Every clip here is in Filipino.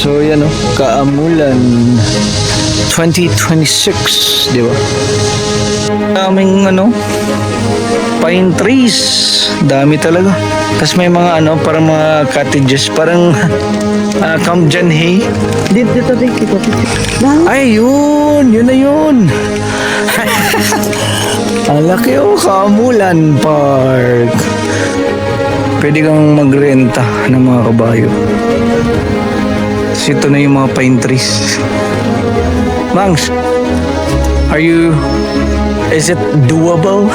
So yan o, Kaamulan 2026, di ba? Daming pine trees. Dami talaga. Tapos may mga parang mga cottages, parang Camp John Hay. Dito. Ay, yun na yun. Ang laki Kaamulan Park. Pwede kang magrenta ng mga kabayo. So ito na yung mga pine trees. Mangs, is it doable?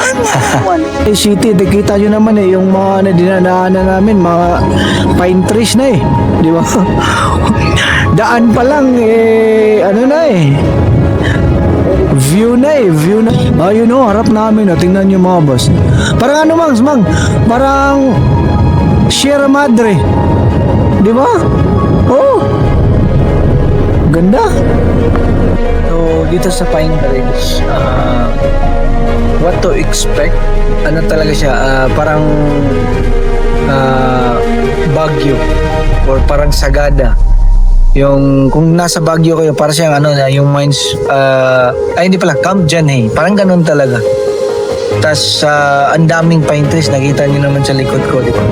Eh, city, nakita nyo naman yung mga dinadaanan namin, mga pine trees na di ba? Daan pa lang view na. Ayun harap namin tingnan nyo mga boss. Parang Mangs, parang Sierra Madre, di ba? Oh, ganda. So, dito sa Pine Ridge, what to expect? Ano talaga siya? Parang Baguio or parang Sagada. Yung kung nasa Baguio kayo, para siyang yung mines, hindi pala, Camp John Hay. Parang ganun talaga. Tas ang daming pine trees, nakita niyo naman sa likod ko, di ba?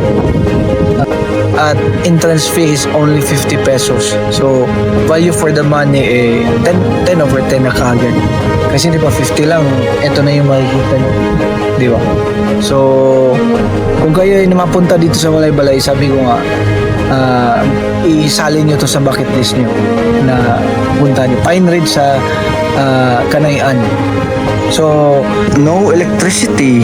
At entrance fee is only 50 pesos. So, value for the money 10 over 10 na kagad. Kasi di ba 50 lang, ito na yung makikita niyo. Di ba? So, kung kayo ay mapunta dito sa Balay-Balay, sabi ko nga, isalin nyo to sa bucket list nyo na punta nyo. Pine Ridge sa Kanayan. So, no electricity.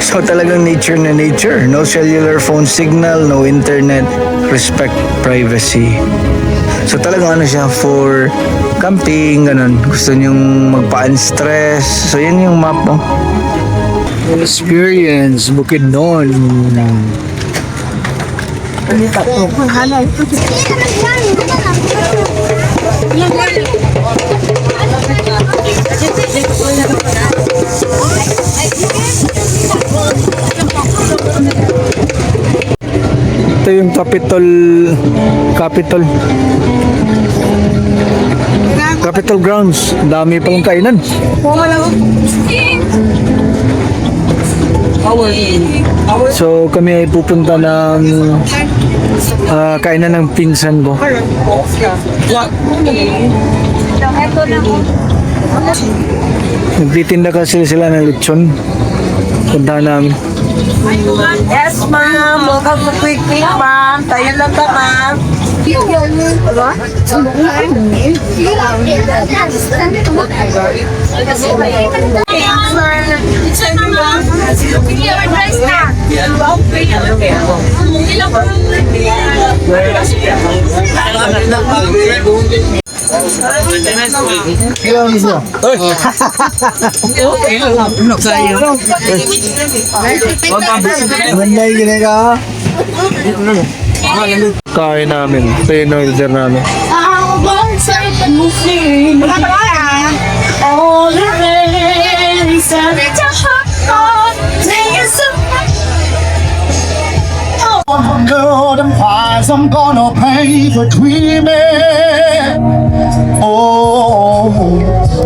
So, talagang nature na nature. No cellular phone signal, no internet, respect privacy. So, talagang siya for camping, ganun. Gusto nyong magpa-unstress. So, yan yung map mo. Experience, Bukidnon. Ito yung Capitol Grounds. Dami palang kainan. So kami ay pupunta ng kainan ng pinsan ko. Nagtitinda kasi sila ng lechon. Punta namin. Yes, ma'am. Welcome to Quick Pick, ma'am. Tayo lang ka, ma'am. Kain namin. Ito yung order namin. Girl, them price I'm gonna pay for dreaming. Oh,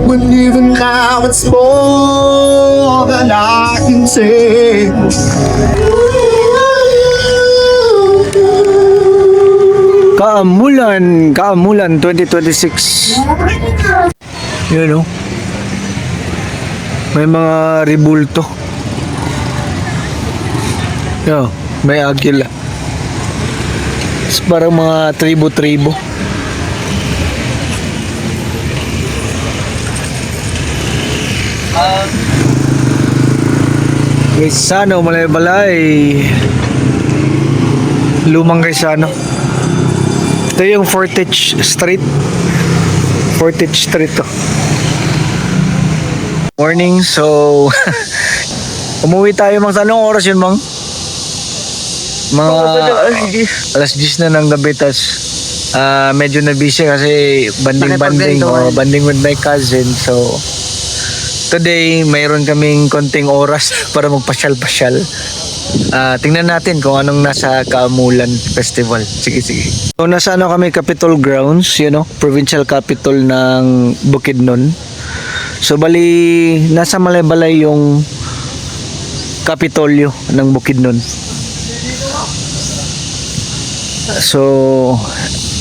when even now it's more than I can say. Kaamulan 2026. Yun may mga ribulto. May agila. It's parang mga tribo-tribo. Quezano, Balay-Balay. Lumang Quezano. Ito yung Fortich Street to. Morning, so umuwi tayo sa anong oras yun, Mang? Mga alas 10 na ng gabi. Tas medyo na busy kasi banding with my cousin. So today mayroon kaming konting oras para magpasyal-pasyal. Tingnan natin kung anong nasa Kaamulan Festival. Sige, sige. So, nasa ano kami, Capitol Grounds, provincial capital ng Bukidnon. So, bali, nasa Malaybalay yung Kapitolyo ng Bukidnon. So,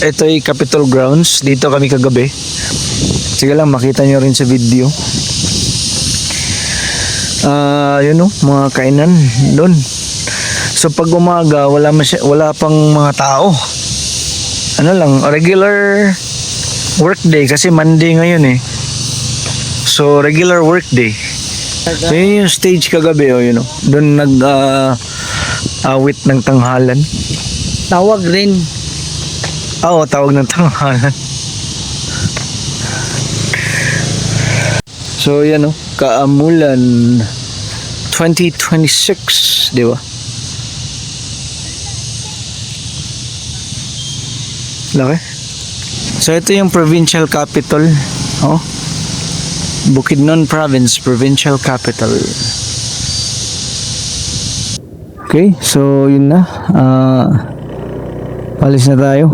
ito ay Capitol Grounds. Dito kami kagabi. Sige lang, makita nyo rin sa video. Mga kainan doon. So pag umaga, wala pang mga tao. Ano lang, regular work day kasi Monday ngayon eh. So regular work day. So yun yung stage kagabi, doon awit ng tanghalan. Tawag rin. Oo, tawag ng tanghalan. So yan Kaamulan 2026, di ba? Laki. So ito yung provincial capital, Bukidnon Province, provincial capital. Okay, so yun na. Alis na tayo.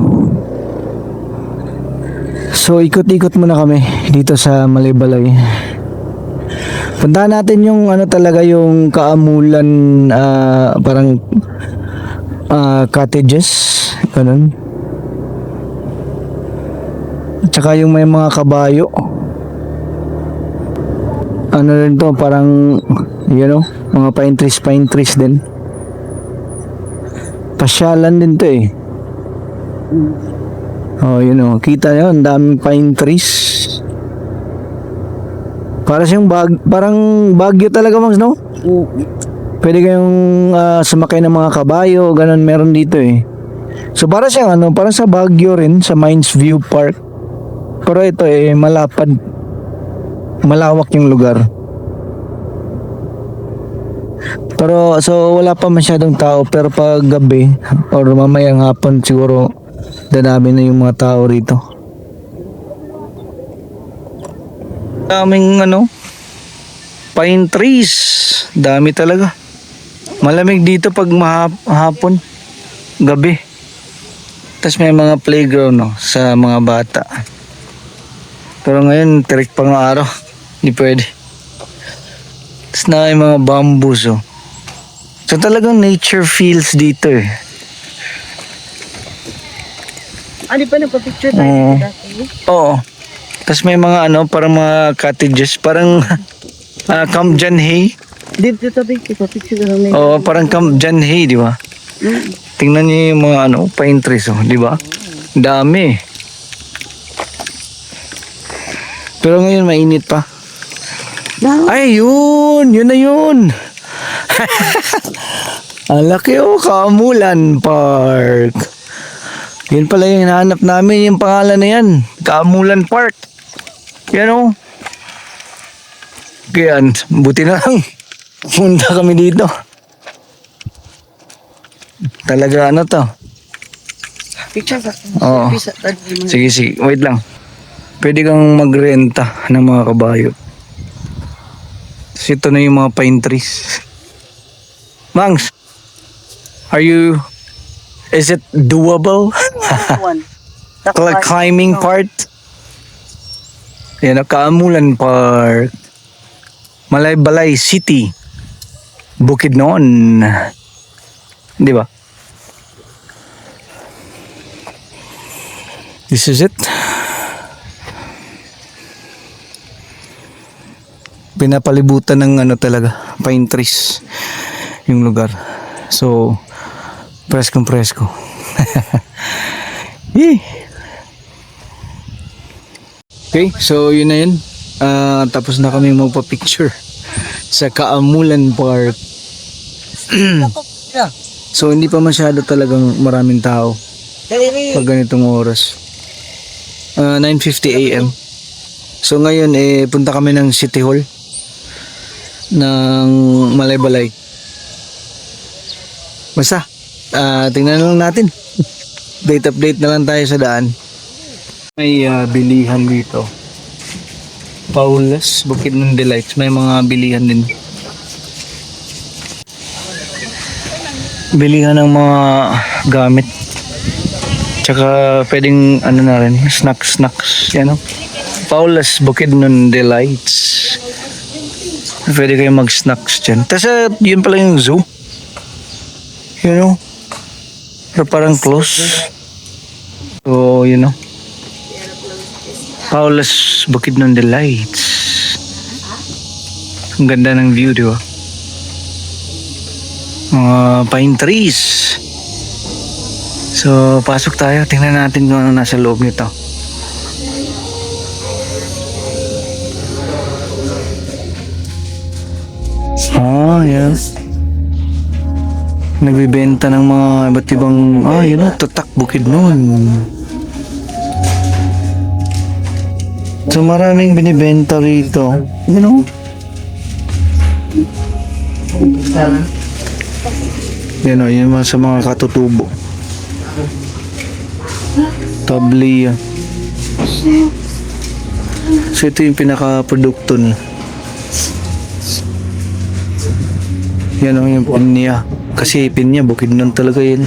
So ikot-ikot muna kami dito sa Malaybalay. Puntahan natin yung talaga yung Kaamulan, parang cottages, ganun. At saka yung may mga kabayo. Ano rin to, parang mga pine trees din. Pasyalan din to eh. Oh, kita nyo, ang daming pine trees. Parang Baguio talaga, Max, no? Pwede kayong sumakay ng mga kabayo, ganun meron dito eh. So para siyang parang sa Baguio rin, sa Mines View Park. Pero ito malapad. Malawak yung lugar. Pero so wala pa masyadong tao, pero pag gabi or mamayang hapon siguro dadami na yung mga tao rito. Daming pine trees. Dami talaga. Malamig dito pag hapon, gabi. Tapos may mga playground sa mga bata. Pero ngayon, tirik pang araw. Hindi pwede. Tapos na yung mga bamboos So talagang nature feels dito eh. Ano pa nagpa-picture tayo dati? Oo. Tapos may mga parang mga cottages, parang Camp Janhay. Dito tabi, ipa-picture ka namin. Oo, parang Camp Janhay, di ba? Tingnan niyo yung mga pine trees, di ba? Dami. Pero ngayon mainit pa. Ay, yun na yun. Ang laki Kaamulan Park. Yun pala yung hinahanap namin, yung pangalan na yan. Kaamulan Park. Yan Kaya buti na lang. Punta kami dito. Talaga to. Picture ka. Oo. Sige, sige. Wait lang. Pwede kang magrenta ng mga kabayo. Tapos ito na yung mga pine trees. Mangs, is it doable? One. Climbing part? Yan, Kaamulan Park. Malaybalay City. Bukidnon. Di ba? This is it. Pinapalibutan ng talaga, pine trees yung lugar. So, preskong presko. Yee. Okay, so yun na yun. Tapos na kami magpa-picture sa Kaamulan Park. So hindi pa masyado talagang maraming tao pag ganitong oras. 9:50 AM. So ngayon punta kami ng City Hall ng Malaybalay. Basta tingnan lang natin. Update na lang tayo sa daan. May bilihan dito. Paula's Bukidnon Delights. May mga bilihan din. bili ka ng mga gamit. Tsaka pwedeng ano na rin, snacks, yan o. Paula's Bukidnon Delights. Pwede kayo mag-snacks dyan. Tapos yun pala yung zoo. You know? Pero parang close. So, you know. Paula's Bukidnon Delights. Ang ganda ng view, di ba? Mga pine trees. So, pasok tayo. Tingnan natin kung ano nasa loob nito. Yes. Nagbibenta ng mga iba't ibang, yun o, Tatak Bukidnon. So, maraming binibenta rito. You know? Yan o, yun mga sa mga katutubo. Tablia. So, ito yung pinaka-produkto na. Yan o, yung pinya. Kasi pinya, Bukidnon talaga yun.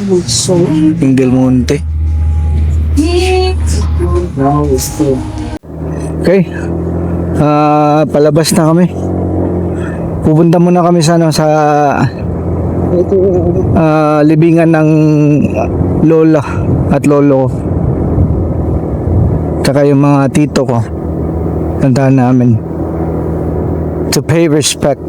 Yung Del Monte. Okay. Palabas na kami. Pupunta muna kami sa libingan ng lola at lolo ko. Tsaka yung mga tito ko. Tantahan namin. To pay respect.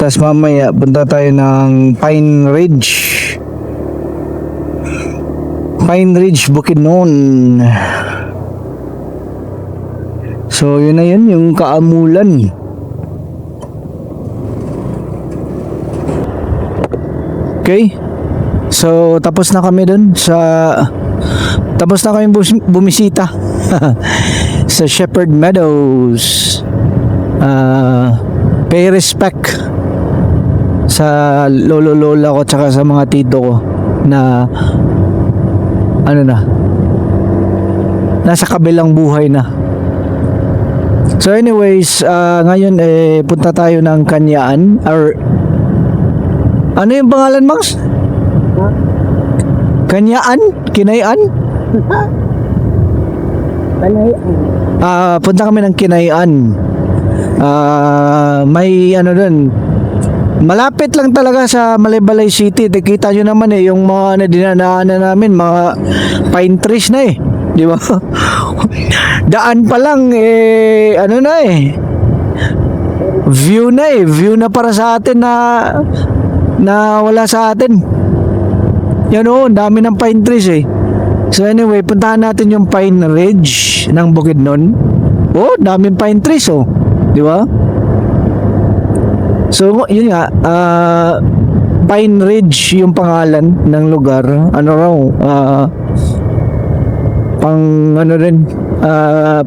Tapos mamaya punta tayo ng Pine Ridge. Pine Ridge, Bukidnon. So yun na yun, yung Kaamulan. Okay. So tapos na kami dun tapos na kami bumisita sa Shepherd Meadows. Pay respect sa lolo-lola ko tsaka sa mga tito ko na nasa kabilang buhay na. So anyways, ngayon punta tayo ng Kanyaan or ano yung pangalan, Max? Kanyaan? Kinayaan? Punta kami ng Kinayaan. May dun, malapit lang talaga sa Malaybalay City. Kita nyo naman yung mga dinadaanan namin, mga pine trees na di ba? Daan pa lang view na para sa atin na wala sa atin. Yan ang dami ng pine trees So anyway, puntahan natin yung Pine Ridge ng Bukidnon. Daming pine trees di ba? So, yun nga, Pine Ridge yung pangalan ng lugar.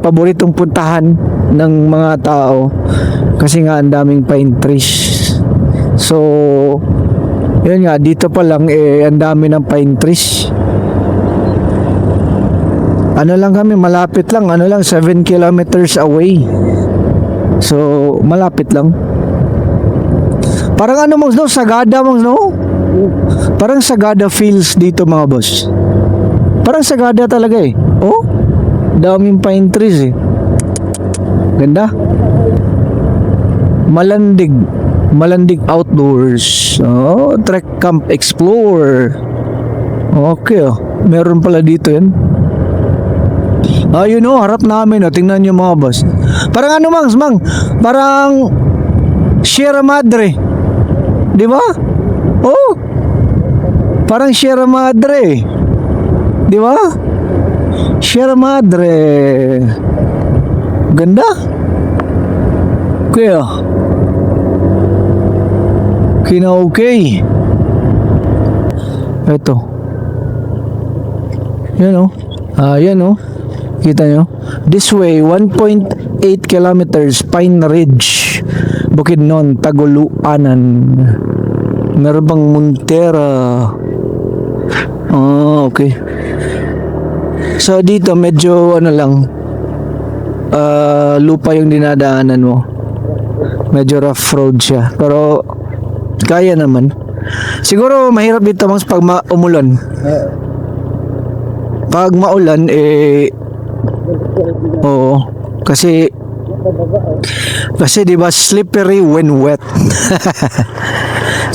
Paboritong puntahan ng mga tao kasi nga ang daming pine trees. So, yun nga, dito pa lang ang dami ng pine trees. Lang kami, malapit lang, 7 kilometers away. So, malapit lang. Parang Sagada parang Sagada feels dito mga boss. Parang Sagada talaga daming pine trees Ganda. Malandig Outdoors. Trek Camp Explore. Okay meron pala dito yan. Harap namin tingnan nyo mga boss. Parang Mang? Parang Sierra Madre. Di ba? Parang Sierra Madre. Di ba? Sierra Madre. Ganda. Kaya okay. Ito. Yan Kita nyo? This way, 1.8 kilometers, Pine Ridge, Bukidnon, Taguluanan. Meron bang Montera? Oh, okay. So dito medyo ano lang, lupa yung dinadaanan mo. Medyo rough road siya. Pero kaya naman. Siguro mahirap dito mas pag umulan. Pag maulan oo, kasi di ba slippery when wet.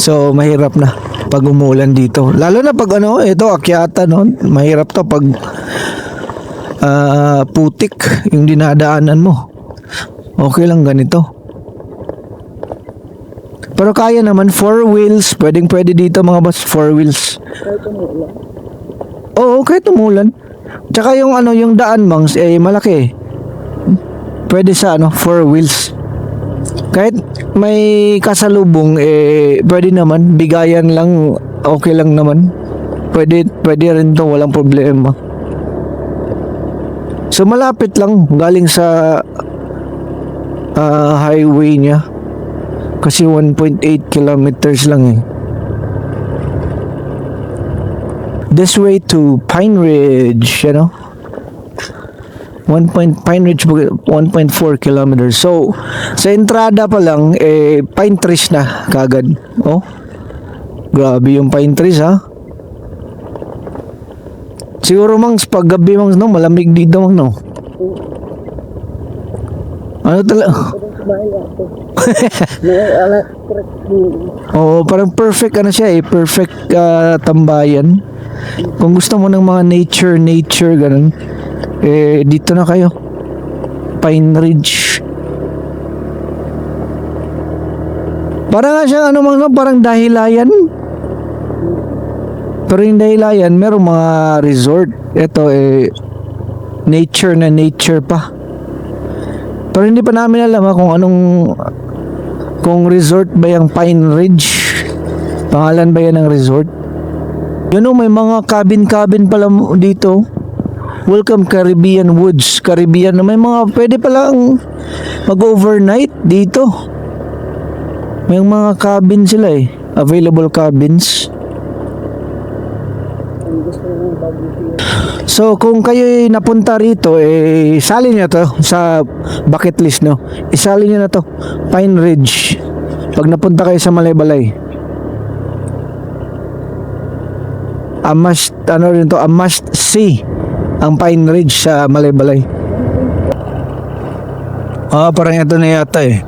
So mahirap na pag umulan dito. Lalo na pag ito akyatan, no? Mahirap to pag putik yung dinadaanan mo. Okay lang ganito. Pero kaya naman 4 wheels, pwede dito mga boss, 4 wheels. Oo, kahit umulan. Tsaka yung yung daan mangs malaki. Pwede sa 4 wheels. Kahit may kasalubong pwede naman, bigayan lang, okay lang naman. Pwede rin to, walang problema. So malapit lang galing sa highway niya. Kasi 1.8 kilometers lang This way to Pine Ridge, Pine Ridge 1.4 kilometers. So sa entrada pa lang pine trees na kagad. Oh. Grabe yung pine trees ha. Siguro mangs pag gabi mangs malamig dito mangs Ano talaga? Oo, parang perfect siya perfect tambayan. Kung gusto mo ng mga nature ganun, dito na kayo. Pine Ridge. Parang nga siya parang dahilayan. Pero yung dahilayan, merong mga resort. Ito nature na nature pa. Pero hindi pa namin alam kung resort ba yung Pine Ridge. Pangalan ba yan ng resort? May mga cabin pala dito. Welcome Caribbean Woods. Caribbean, may mga pwede palang mag-overnight dito. May mga cabin sila available cabins. So kung kayo napunta rito isali niyo to sa bucket list isali niyo na to Pine Ridge pag napunta kayo sa Malaybalay. A must see ang Pine Ridge sa Malaybalay. Parang ito na yata yan.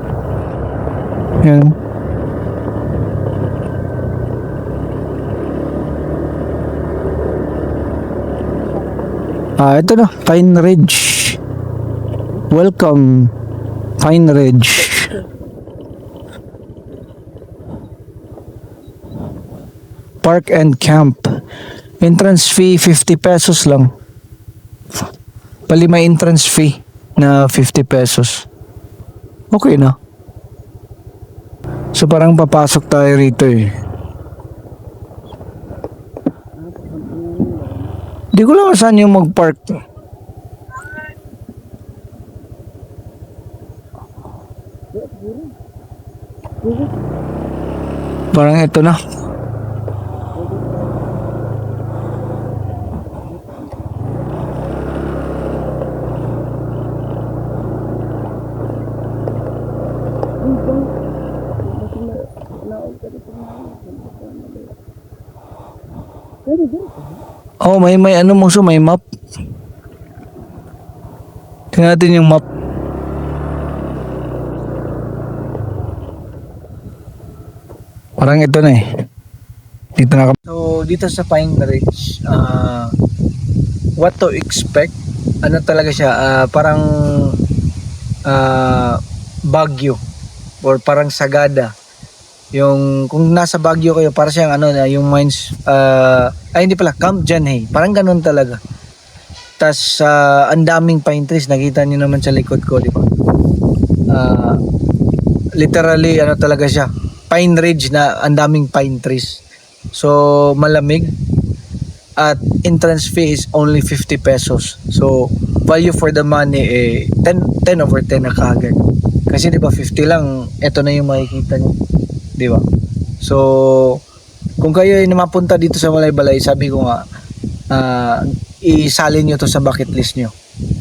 Ito na, Pine Ridge. Welcome, Pine Ridge. Park and camp. Entrance fee 50 pesos lang. May entrance fee na 50 pesos. Okay na. So parang papasok tayo rito Di ko lang saan yung mag-park. Parang ito na. May may map. Tingnan natin yung map. Parang ito na Dito na kami. So, dito sa Pine Ridge, what to expect? Talaga siya, parang Baguio or parang Sagada. Yung kung nasa Baguio kayo, para siyang yung mines hindi pala, Camp Janhay. Parang ganun talaga. Tas ang daming pine trees, nakita niyo naman sa likod ko, di ba? Literally talaga siya. Pine Ridge na ang daming pine trees. So malamig at entrance fee is only 50 pesos. So value for the money 10 over 10 na kaagad. Kasi di ba 50 lang, ito na yung makikita niyo. Di ba? So kung kayo ay mapunta dito sa Malaybalay, sabi ko nga isalin nyo to sa bucket list nyo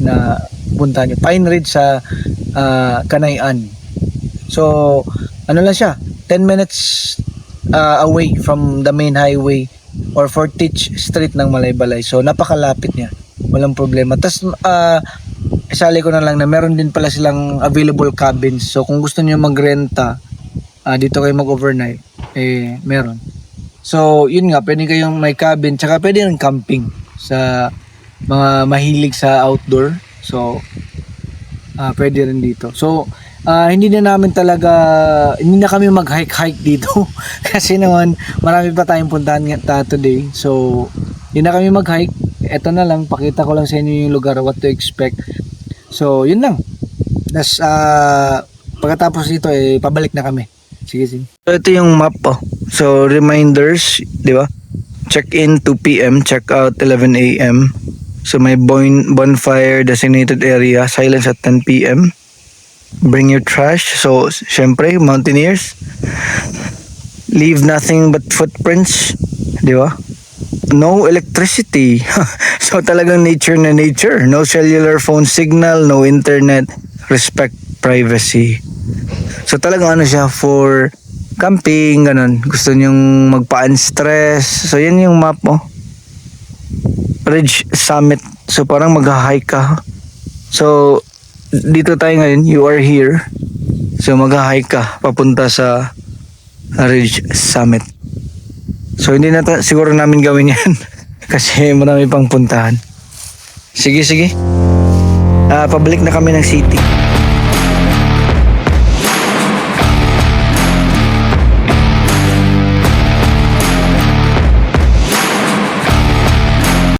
na punta nyo. Pine Ridge sa Canayan. So, ano lang siya, 10 minutes away from the main highway or Fortich Street ng Malaybalay. So, napakalapit niya. Walang problema. Tapos, isali ko na lang na meron din pala silang available cabins. So, kung gusto niyo magrenta, dito kayo mag-overnight, meron. So, yun nga, pwede kayong may cabin, tsaka pwede rin camping sa mga mahilig sa outdoor. So, pwede rin dito. So, hindi na kami mag-hike dito. Kasi naman, marami pa tayong puntahan today. So, hindi na kami mag-hike. Ito na lang, pakita ko lang sa inyo yung lugar, what to expect. So, yun lang. Tapos, pagkatapos dito, pabalik na kami. Sige. So, ito yung map po. So, reminders, di ba? Check-in 2 p.m., check-out 11 a.m. So, may bonfire designated area, silence at 10 p.m. Bring your trash. So, syempre, mountaineers. Leave nothing but footprints. Di ba? No electricity. So, talagang nature na nature. No cellular phone signal, no internet. Respect privacy. So, talagang ano siya for camping, ganun. Gusto nyong magpa-unstress. So, yan yung map mo. Ridge Summit. So, parang mag-hike ka. So, dito tayo ngayon. You are here. So, mag-hike ka papunta sa Ridge Summit. So, hindi na siguro namin gawin yan. Kasi marami pang puntahan. Sige. Pabalik na kami ng city.